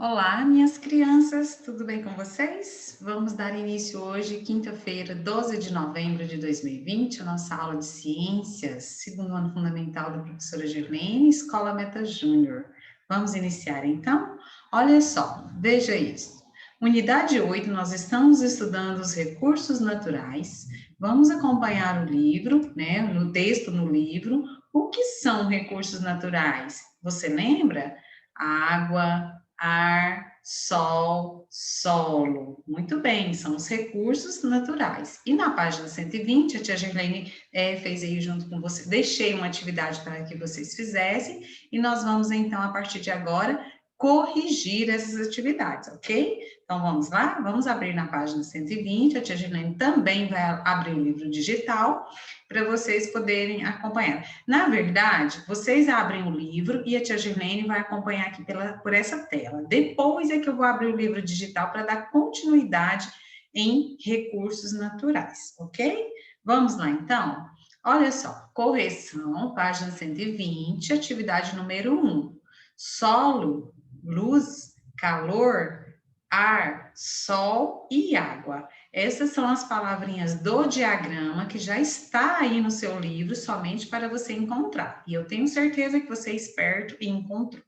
Olá, minhas crianças, tudo bem com vocês? Vamos dar início hoje, quinta-feira, 12 de novembro de 2020, a nossa aula de ciências, segundo ano fundamental da professora Gerlene, Escola Meta Júnior. Vamos iniciar então? Olha só, veja isso. Unidade 8, nós estamos estudando os recursos naturais. Vamos acompanhar o livro, né, no texto no livro. O que são recursos naturais? Você lembra? Água, ar, sol, solo. Muito bem, são os recursos naturais. E na página 120, a tia Gerlene fez aí junto com você, deixei uma atividade para que vocês fizessem, e nós vamos então, a partir de agora, corrigir essas atividades, ok? Então vamos lá? Vamos abrir na página 120, a tia Gerlene também vai abrir o livro digital, para vocês poderem acompanhar. Na verdade, vocês abrem o livro e a tia Gerlene vai acompanhar aqui por essa tela. Depois é que eu vou abrir o livro digital para dar continuidade em recursos naturais, ok? Vamos lá, então? Olha só, correção, página 120, atividade número 1. Solo, luz, calor, ar, sol e água. Essas são as palavrinhas do diagrama que já está aí no seu livro, somente para você encontrar. E eu tenho certeza que você é esperto e encontrou.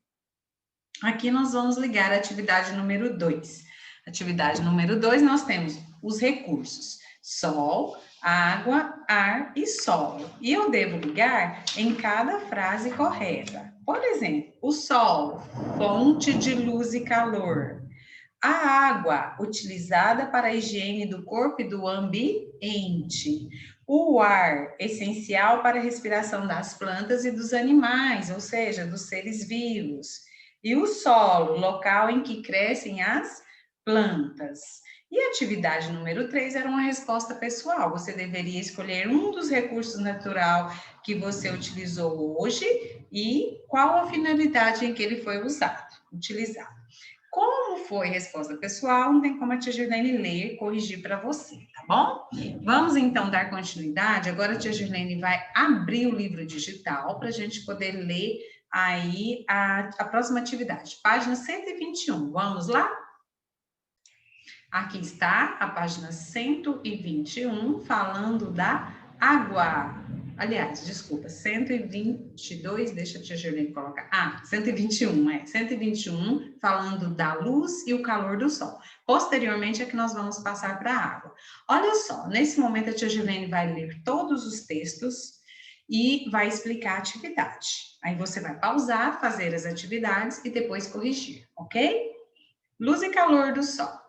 Aqui nós vamos ligar a atividade número 2. Atividade número 2, nós temos os recursos: sol, água, ar e solo. E eu devo ligar em cada frase correta. Por exemplo, o sol, fonte de luz e calor. A água, utilizada para a higiene do corpo e do ambiente. O ar, essencial para a respiração das plantas e dos animais, ou seja, dos seres vivos. E o solo, local em que crescem as plantas. E a atividade número 3 era uma resposta pessoal. Você deveria escolher um dos recursos naturais que você utilizou hoje e qual a finalidade em que ele foi utilizado. Como foi resposta pessoal, não tem como a tia Girlene ler e corrigir para você, tá bom? Vamos então dar continuidade. Agora a tia Girlene vai abrir o livro digital para a gente poder ler aí a próxima atividade. Página 121, vamos lá? Aqui está a página 121, falando da água. Aliás, desculpa, 122, deixa a tia Gerlene colocar. 121, 121, falando da luz e o calor do sol. Posteriormente é que nós vamos passar para a água. Olha só, nesse momento a tia Gerlene vai ler todos os textos e vai explicar a atividade. Aí você vai pausar, fazer as atividades e depois corrigir, ok? Luz e calor do sol.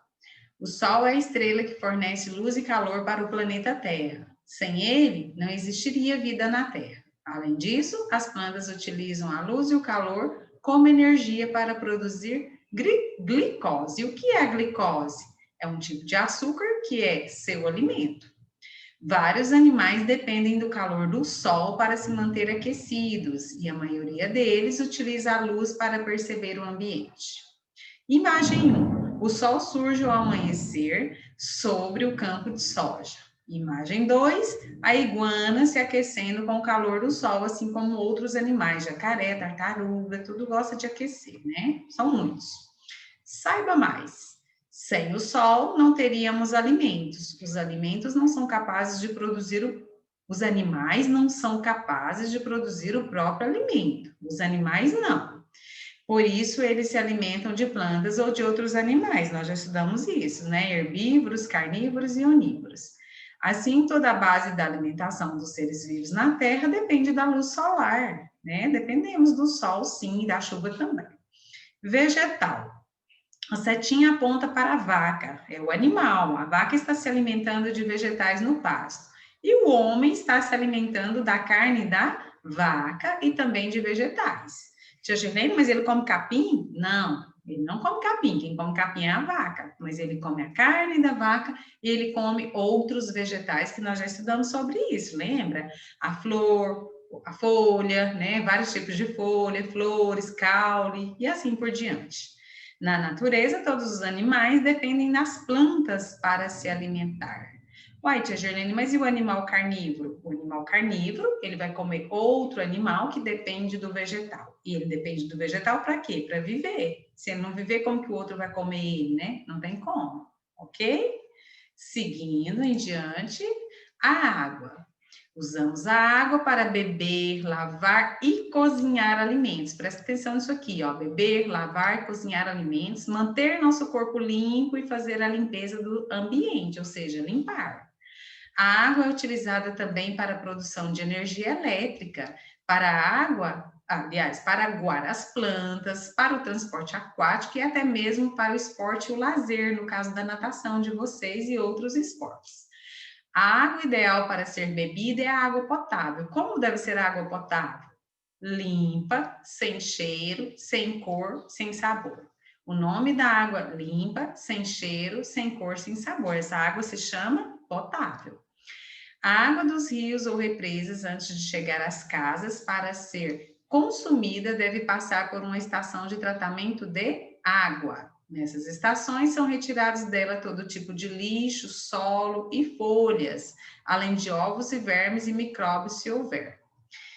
O Sol é a estrela que fornece luz e calor para o planeta Terra. Sem ele, não existiria vida na Terra. Além disso, as plantas utilizam a luz e o calor como energia para produzir glicose. O que é a glicose? É um tipo de açúcar que é seu alimento. Vários animais dependem do calor do sol para se manter aquecidos, e a maioria deles utiliza a luz para perceber o ambiente. Imagem 1. O sol surge ao amanhecer sobre o campo de soja. Imagem 2. A iguana se aquecendo com o calor do sol, assim como outros animais, jacaré, tartaruga, tudo gosta de aquecer, né? São muitos. Saiba mais. Sem o sol, não teríamos alimentos. Os alimentos não são capazes de produzir os animais não são capazes de produzir o próprio alimento. Os animais não. Por isso, eles se alimentam de plantas ou de outros animais. Nós já estudamos isso, né? Herbívoros, carnívoros e onívoros. Assim, toda a base da alimentação dos seres vivos na Terra depende da luz solar, né? Dependemos do sol, sim, e da chuva também. Vegetal. A setinha aponta para a vaca, é o animal. A vaca está se alimentando de vegetais no pasto. E o homem está se alimentando da carne da vaca e também de vegetais. Tia Girlene, mas ele come capim? Não, ele não come capim. Quem come capim é a vaca, mas ele come a carne da vaca e ele come outros vegetais que nós já estudamos sobre isso, lembra? A flor, a folha, né? Vários tipos de folha, flores, caule e assim por diante. Na natureza, todos os animais dependem das plantas para se alimentar. Uai, tia Gerlene, mas e o animal carnívoro? O animal carnívoro, ele vai comer outro animal que depende do vegetal. E ele depende do vegetal para quê? Para viver. Se ele não viver, como que o outro vai comer ele, né? Não tem como, ok? Seguindo em diante, a água. Usamos a água para beber, lavar e cozinhar alimentos. Presta atenção nisso aqui, ó. Beber, lavar e cozinhar alimentos, manter nosso corpo limpo e fazer a limpeza do ambiente, ou seja, limpar. A água é utilizada também para a produção de energia elétrica, para a água, aliás, para aguar as plantas, para o transporte aquático e até mesmo para o esporte e o lazer, no caso da natação de vocês e outros esportes. A água ideal para ser bebida é a água potável. Como deve ser a água potável? Limpa, sem cheiro, sem cor, sem sabor. O nome da água limpa, sem cheiro, sem cor, sem sabor. Essa água se chama potável. A água dos rios ou represas, antes de chegar às casas, para ser consumida, deve passar por uma estação de tratamento de água. Nessas estações são retirados dela todo tipo de lixo, solo e folhas, além de ovos e vermes e micróbios, se houver.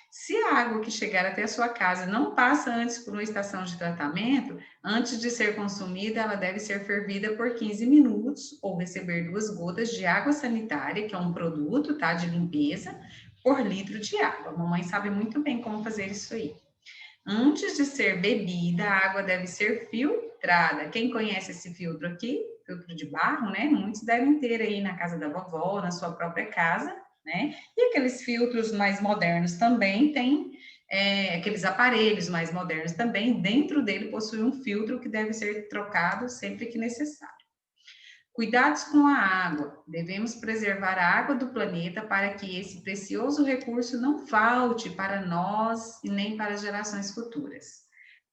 Se a água que chegar até a sua casa não passa antes por uma estação de tratamento, antes de ser consumida, ela deve ser fervida por 15 minutos ou receber 2 gotas de água sanitária, que é um produto, tá, de limpeza, por litro de água. A mamãe sabe muito bem como fazer isso aí. Antes de ser bebida, a água deve ser filtrada. Quem conhece esse filtro aqui? Filtro de barro, né? Muitos devem ter aí na casa da vovó, na sua própria casa, né? E aqueles filtros mais modernos também têm, aqueles aparelhos mais modernos também, dentro dele possui um filtro que deve ser trocado sempre que necessário. Cuidados com a água. Devemos preservar a água do planeta para que esse precioso recurso não falte para nós e nem para as gerações futuras.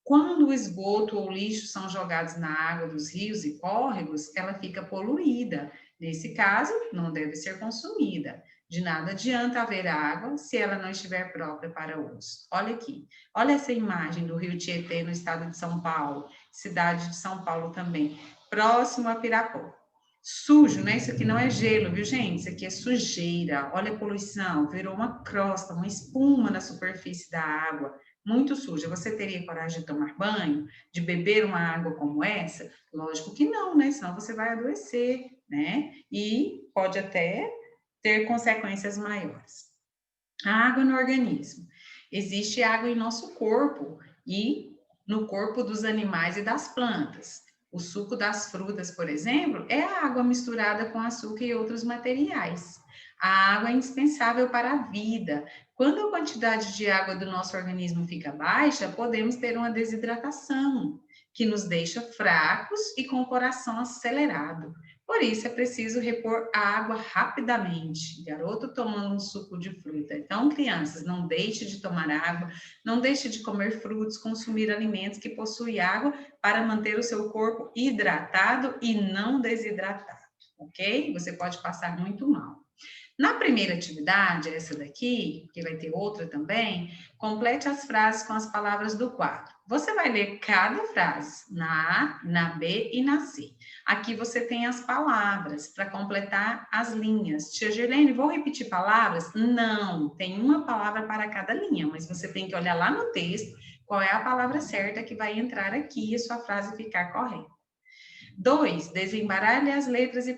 Quando o esgoto ou lixo são jogados na água dos rios e córregos, ela fica poluída. Nesse caso, não deve ser consumida. De nada adianta haver água se ela não estiver própria para uso. Olha aqui, olha essa imagem do rio Tietê no estado de São Paulo, cidade de São Paulo também, próximo a Pirapó. Sujo, né? Isso aqui não é gelo, viu, gente? Isso aqui é sujeira. Olha a poluição, virou uma crosta, uma espuma na superfície da água, muito suja. Você teria coragem de tomar banho, de beber uma água como essa? Lógico que não, né? Senão você vai adoecer, né? E pode até ter consequências maiores. A água no organismo. Existe água em nosso corpo e no corpo dos animais e das plantas. O suco das frutas, por exemplo, é a água misturada com açúcar e outros materiais. A água é indispensável para a vida. Quando a quantidade de água do nosso organismo fica baixa, podemos ter uma desidratação, que nos deixa fracos e com o coração acelerado. Por isso, é preciso repor a água rapidamente. Garoto tomando um suco de fruta. Então, crianças, não deixe de tomar água, não deixe de comer frutos, consumir alimentos que possuem água para manter o seu corpo hidratado e não desidratado, ok? Você pode passar muito mal. Na primeira atividade, essa daqui, que vai ter outra também, complete as frases com as palavras do quadro. Você vai ler cada frase na A, na B e na C. Aqui você tem as palavras para completar as linhas. Tia Girlene, vou repetir palavras? Não, tem uma palavra para cada linha, mas você tem que olhar lá no texto qual é a palavra certa que vai entrar aqui e a sua frase ficar correta. 2. Desembaralhe as letras e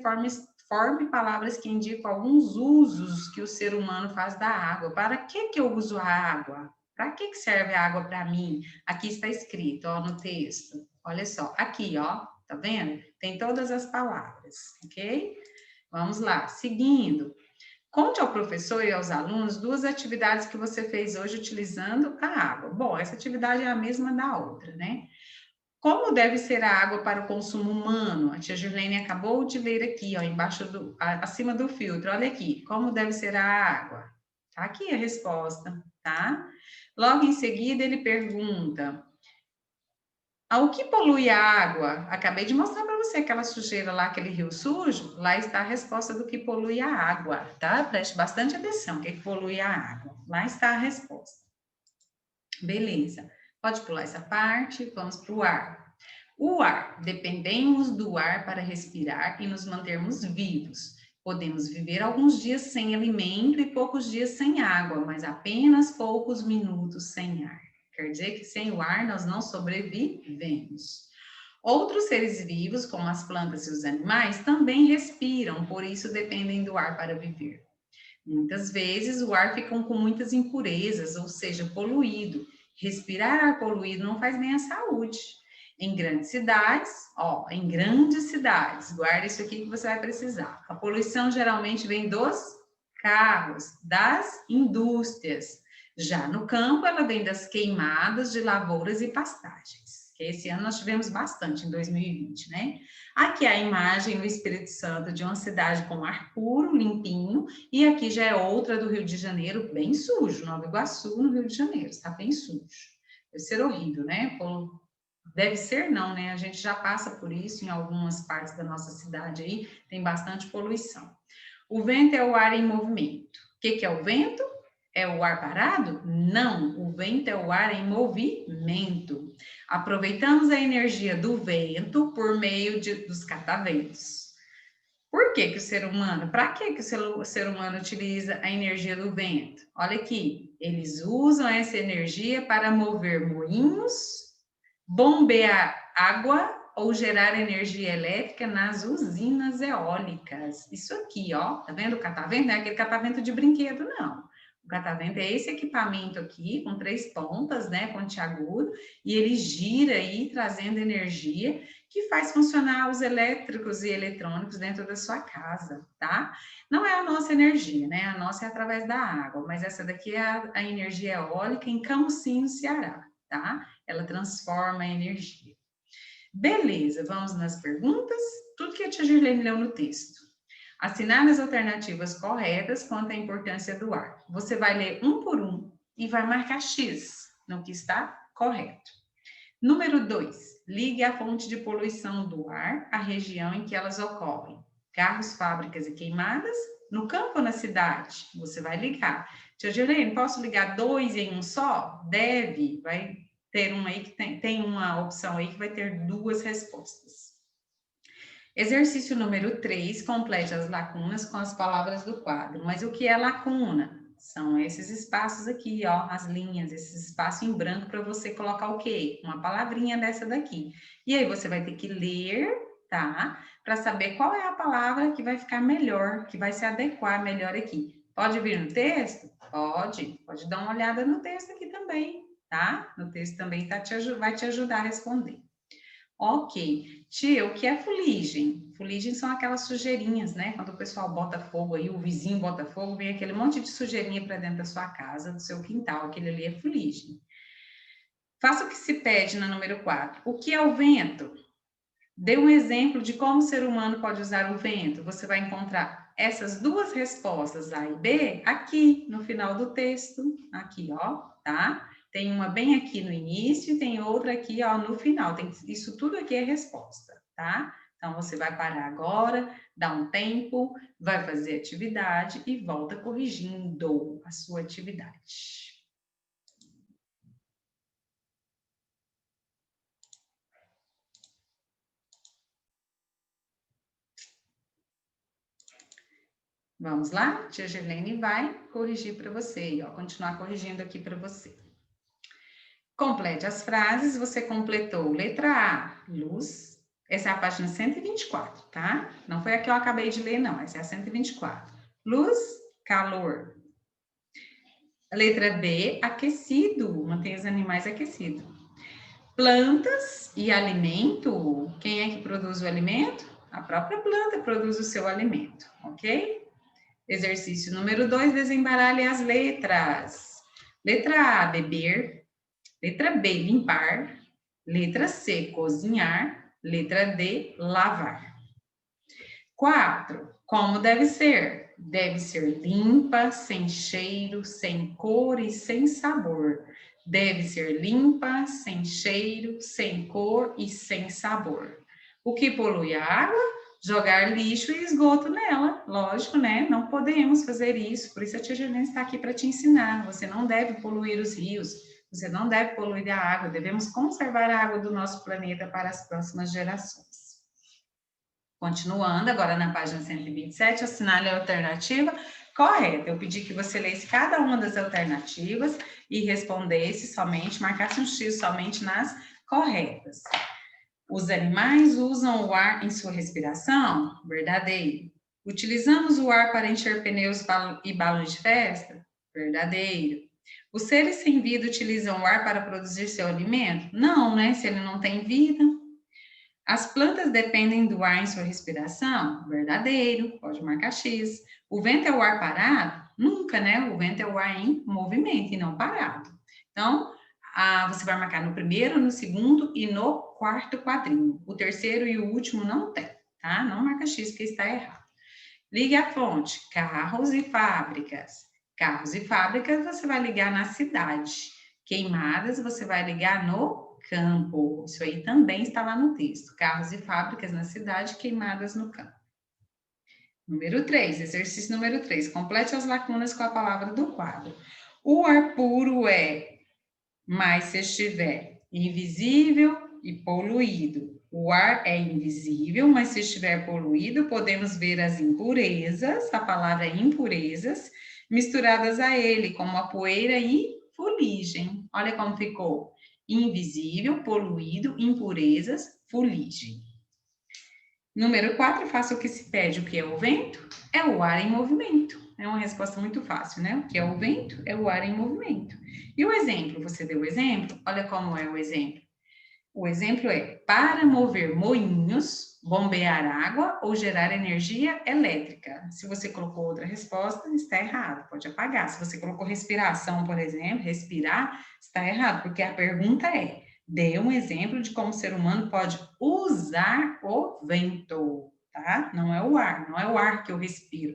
forme palavras que indicam alguns usos que o ser humano faz da água. Para que eu uso a água? Para que serve a água para mim? Aqui está escrito, ó, no texto. Olha só, aqui, ó, tá vendo? Tem todas as palavras, ok? Vamos lá, seguindo. Conte ao professor e aos alunos 2 atividades que você fez hoje utilizando a água. Bom, essa atividade é a mesma da outra, né? Como deve ser a água para o consumo humano? A tia Girlene acabou de ler aqui, ó, acima do filtro. Olha aqui, como deve ser a água? Tá aqui a resposta, tá? Logo em seguida, ele pergunta: ao que polui a água? Acabei de mostrar para você aquela sujeira lá, aquele rio sujo. Lá está a resposta do que polui a água, tá? Preste bastante atenção, o que polui a água. Lá está a resposta. Beleza. Pode pular essa parte, vamos para o ar. O ar. Dependemos do ar para respirar e nos mantermos vivos. Podemos viver alguns dias sem alimento e poucos dias sem água, mas apenas poucos minutos sem ar. Quer dizer que sem o ar nós não sobrevivemos. Outros seres vivos, como as plantas e os animais, também respiram, por isso dependem do ar para viver. Muitas vezes o ar fica com muitas impurezas, ou seja, poluído. Respirar ar poluído não faz bem à saúde. Em grandes cidades, guarda isso aqui que você vai precisar. A poluição geralmente vem dos carros, das indústrias. Já no campo, ela vem das queimadas de lavouras e pastagens. Que esse ano nós tivemos bastante, em 2020, né? Aqui é a imagem no Espírito Santo de uma cidade com ar puro, limpinho, e aqui já é outra do Rio de Janeiro, bem sujo, Nova Iguaçu, no Rio de Janeiro, está bem sujo. Deve ser horrível, né? Deve ser não, né? A gente já passa por isso em algumas partes da nossa cidade aí, tem bastante poluição. O vento é o ar em movimento. O que é o vento? É o ar parado? Não, o vento é o ar em movimento. Aproveitamos a energia do vento por meio dos cataventos. Por que o ser humano, para que o ser humano utiliza a energia do vento? Olha aqui, eles usam essa energia para mover moinhos, bombear água ou gerar energia elétrica nas usinas eólicas. Isso aqui, ó, tá vendo o catavento? Não é aquele catavento de brinquedo, não. O catavento é esse equipamento aqui, com 3 pontas, né, pontiagudo, e ele gira aí, trazendo energia, que faz funcionar os elétricos e eletrônicos dentro da sua casa, tá? Não é a nossa energia, né? A nossa é através da água, mas essa daqui é a energia eólica em Camusim, no Ceará, tá? Ela transforma a energia. Beleza, vamos nas perguntas? Tudo que a tia Girlene leu no texto. Assinar as alternativas corretas quanto à importância do ar. Você vai ler um por um e vai marcar X no que está correto. Número 2, ligue a fonte de poluição do ar à região em que elas ocorrem. Carros, fábricas e queimadas, no campo ou na cidade? Você vai ligar. Tia Girlene, posso ligar 2 em um só? Deve, vai ter um aí que tem uma opção aí que vai ter 2 respostas. Exercício número 3, complete as lacunas com as palavras do quadro. Mas o que é lacuna? São esses espaços aqui, ó, as linhas, esse espaço em branco para você colocar o quê? Uma palavrinha dessa daqui. E aí você vai ter que ler, tá? Para saber qual é a palavra que vai ficar melhor, que vai se adequar melhor aqui. Pode vir no texto? Pode dar uma olhada no texto aqui também, tá? No texto também vai te ajudar a responder. Ok. Tia, o que é fuligem? Fuligem são aquelas sujeirinhas, né? Quando o pessoal bota fogo aí, o vizinho bota fogo, vem aquele monte de sujeirinha para dentro da sua casa, do seu quintal. Aquele ali é fuligem. Faça o que se pede na número 4. O que é o vento? Dê um exemplo de como o ser humano pode usar o vento. Você vai encontrar essas 2 respostas, A e B, aqui no final do texto. Aqui, ó, tá? Tem uma bem aqui no início e tem outra aqui, ó, no final. Isso tudo aqui é resposta, tá? Então, você vai parar agora, dá um tempo, vai fazer atividade e volta corrigindo a sua atividade. Vamos lá? Tia Girlene vai corrigir para você, ó, continuar corrigindo aqui para você. Complete as frases, você completou letra A, luz. Essa é a página 124, tá? Não foi a que eu acabei de ler, não. Essa é a 124. Luz, calor. A letra B, aquecido. Mantém os animais aquecidos. Plantas e alimento. Quem é que produz o alimento? A própria planta produz o seu alimento, ok? Exercício número 2, desembaralhe as letras. Letra A, beber. Letra B, limpar. Letra C, cozinhar. Letra D, lavar. 4. Como deve ser? Deve ser limpa, sem cheiro, sem cor e sem sabor. Deve ser limpa, sem cheiro, sem cor e sem sabor. O que polui a água? Jogar lixo e esgoto nela. Lógico, né? Não podemos fazer isso. Por isso a tia Girlene está aqui para te ensinar. Você não deve poluir os rios. Você não deve poluir a água. Devemos conservar a água do nosso planeta para as próximas gerações. Continuando, agora na página 127, assinale a alternativa correta. Eu pedi que você lesse cada uma das alternativas e respondesse somente, marcasse um X somente nas corretas. Os animais usam o ar em sua respiração? Verdadeiro. Utilizamos o ar para encher pneus e balões de festa? Verdadeiro. Os seres sem vida utilizam o ar para produzir seu alimento? Não, né? Se ele não tem vida. As plantas dependem do ar em sua respiração? Verdadeiro, pode marcar X. O vento é o ar parado? Nunca, né? O vento é o ar em movimento e não parado. Então, você vai marcar no primeiro, no segundo e no quarto quadrinho. O terceiro e o último não tem, tá? Não marca X porque está errado. Ligue a fonte, carros e fábricas. Carros e fábricas você vai ligar na cidade. Queimadas você vai ligar no campo. Isso aí também está lá no texto. Carros e fábricas na cidade, queimadas no campo. Número 3, exercício número 3. Complete as lacunas com a palavra do quadro. O ar puro é, mas se estiver invisível e poluído. O ar é invisível, mas se estiver poluído, podemos ver as impurezas, a palavra impurezas, misturadas a ele, como a poeira e fuligem. Olha como ficou. Invisível, poluído, impurezas, fuligem. Número 4, faça o que se pede. O que é o vento? É o ar em movimento. É uma resposta muito fácil, né? O que é o vento? É o ar em movimento. E o exemplo? Você deu o exemplo? Olha como é o exemplo. O exemplo é: para mover moinhos, bombear água ou gerar energia elétrica. Se você colocou outra resposta, está errado, pode apagar. Se você colocou respiração, por exemplo, respirar, está errado, porque a pergunta é: dê um exemplo de como o ser humano pode usar o vento, tá? Não é o ar, não é o ar que eu respiro.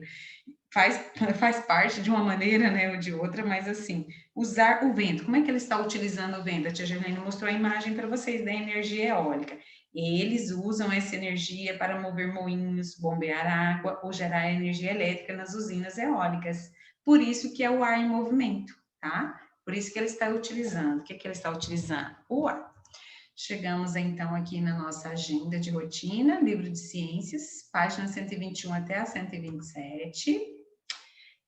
Faz parte de uma maneira, né, ou de outra, mas assim, usar o vento. Como é que ele está utilizando o vento? A tia Gerlene mostrou a imagem para vocês da energia eólica. Eles usam essa energia para mover moinhos, bombear água ou gerar energia elétrica nas usinas eólicas. Por isso que é o ar em movimento, tá? Por isso que ele está utilizando. O que que ele está utilizando? O ar. Chegamos então aqui na nossa agenda de rotina, livro de ciências, página 121 até a 127.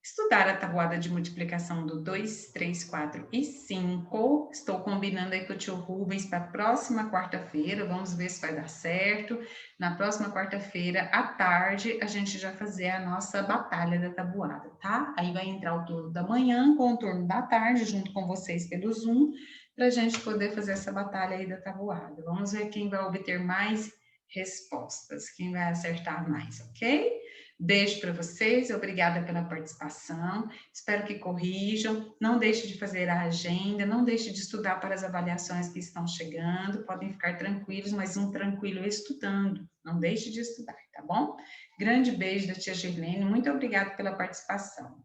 Estudar a tabuada de multiplicação do 2, 3, 4 e 5. Estou combinando aí com o tio Rubens para a próxima quarta-feira. Vamos ver se vai dar certo. Na próxima quarta-feira, à tarde, a gente já fazer a nossa batalha da tabuada, tá? Aí vai entrar o turno da manhã com o turno da tarde, junto com vocês pelo Zoom, para a gente poder fazer essa batalha aí da tabuada. Vamos ver quem vai obter mais respostas, quem vai acertar mais, ok? Beijo para vocês, obrigada pela participação, espero que corrijam, não deixe de fazer a agenda, não deixe de estudar para as avaliações que estão chegando, podem ficar tranquilos, mas um tranquilo estudando, não deixe de estudar, tá bom? Grande beijo da tia Gerlene, muito obrigada pela participação.